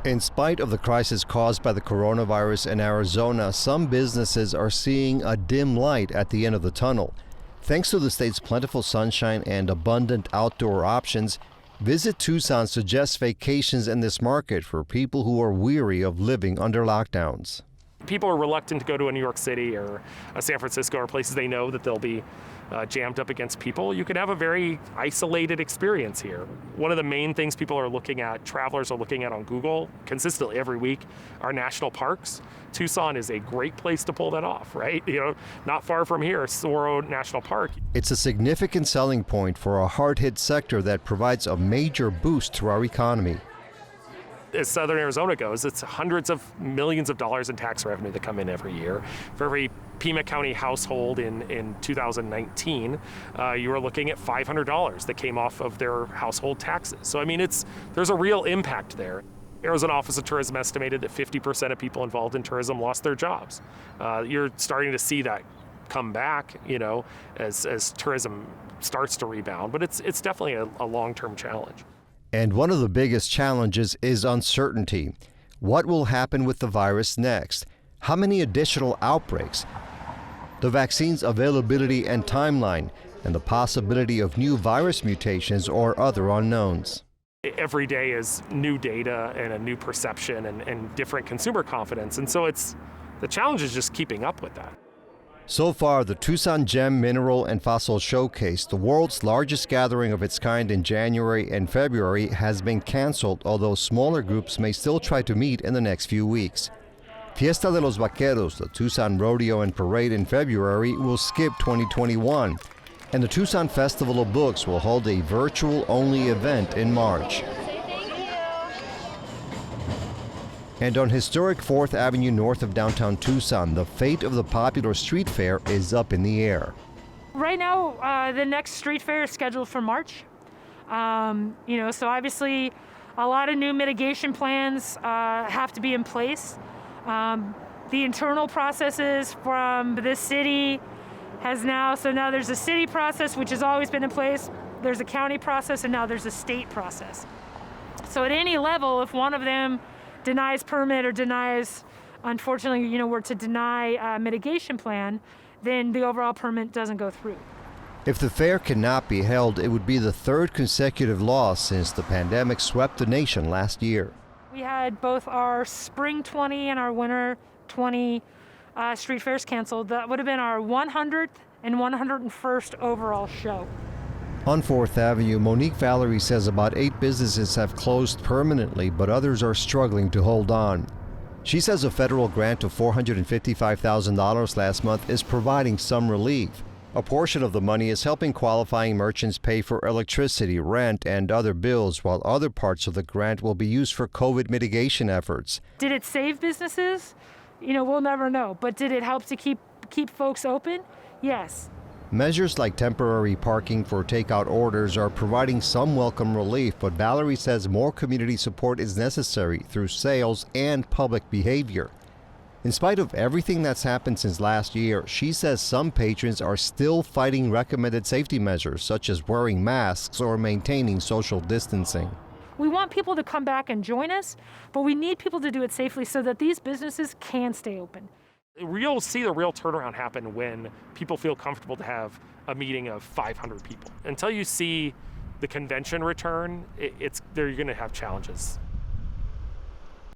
In spite of the crisis caused by the coronavirus in Arizona, some businesses are seeing a dim light at the end of the tunnel. Thanks to the state's plentiful sunshine and abundant outdoor options, Visit Tucson suggests vacations in this market for people who are weary of living under lockdowns. People are reluctant to go to a New York City or a San Francisco or places they know that they'll be jammed up against people. You could have a very isolated experience here. One of the main things people are looking at, travelers are looking at on Google consistently every week, are national parks. Tucson is a great place to pull that off, right? Not far from here, Soro National Park. It's a significant selling point for a hard-hit sector that provides a major boost to our economy. As Southern Arizona goes, it's hundreds of millions of dollars in tax revenue that come in every year. For every Pima County household in 2019, you were looking at $500 that came off of their household taxes. So I mean, there's a real impact there. Arizona Office of Tourism estimated that 50% of people involved in tourism lost their jobs. You're starting to see that come back, as tourism starts to rebound, but it's definitely a long-term challenge. And one of the biggest challenges is uncertainty. What will happen with the virus next? How many additional outbreaks? The vaccine's availability and timeline, and the possibility of new virus mutations or other unknowns. Every day is new data and a new perception and different consumer confidence, and so the challenge is just keeping up with that. So far, the Tucson Gem, Mineral, and Fossil Showcase, the world's largest gathering of its kind in January and February, has been canceled, although smaller groups may still try to meet in the next few weeks. Fiesta de los Vaqueros, the Tucson Rodeo and Parade in February, will skip 2021, and the Tucson Festival of Books will hold a virtual-only event in March. And on historic 4th Avenue north of downtown Tucson, the fate of the popular street fair is up in the air. Right now, the next street fair is scheduled for March. So obviously a lot of new mitigation plans have to be in place. The internal processes from the city now there's a city process, which has always been in place. There's a county process, and now there's a state process. So at any level, if one of them denies permit or denies, unfortunately, were to deny a mitigation plan, then the overall permit doesn't go through. If the fair cannot be held, it would be the third consecutive loss since the pandemic swept the nation last year. We had both our spring 20 and our winter 20 street fairs canceled. That would have been our 100th and 101st overall show. On 4th Avenue, Monique Valerie says about 8 businesses have closed permanently, but others are struggling to hold on. She says a federal grant of $455,000 last month is providing some relief. A portion of the money is helping qualifying merchants pay for electricity, rent, and other bills, while other parts of the grant will be used for COVID mitigation efforts. Did it save businesses? We'll never know. But did it help to keep folks open? Yes. Measures like temporary parking for takeout orders are providing some welcome relief, but Valerie says more community support is necessary through sales and public behavior. In spite of everything that's happened since last year, she says some patrons are still fighting recommended safety measures, such as wearing masks or maintaining social distancing. We want people to come back and join us, but we need people to do it safely so that these businesses can stay open. You'll see the real turnaround happen when people feel comfortable to have a meeting of 500 people. Until you see the convention return, you're going to have challenges.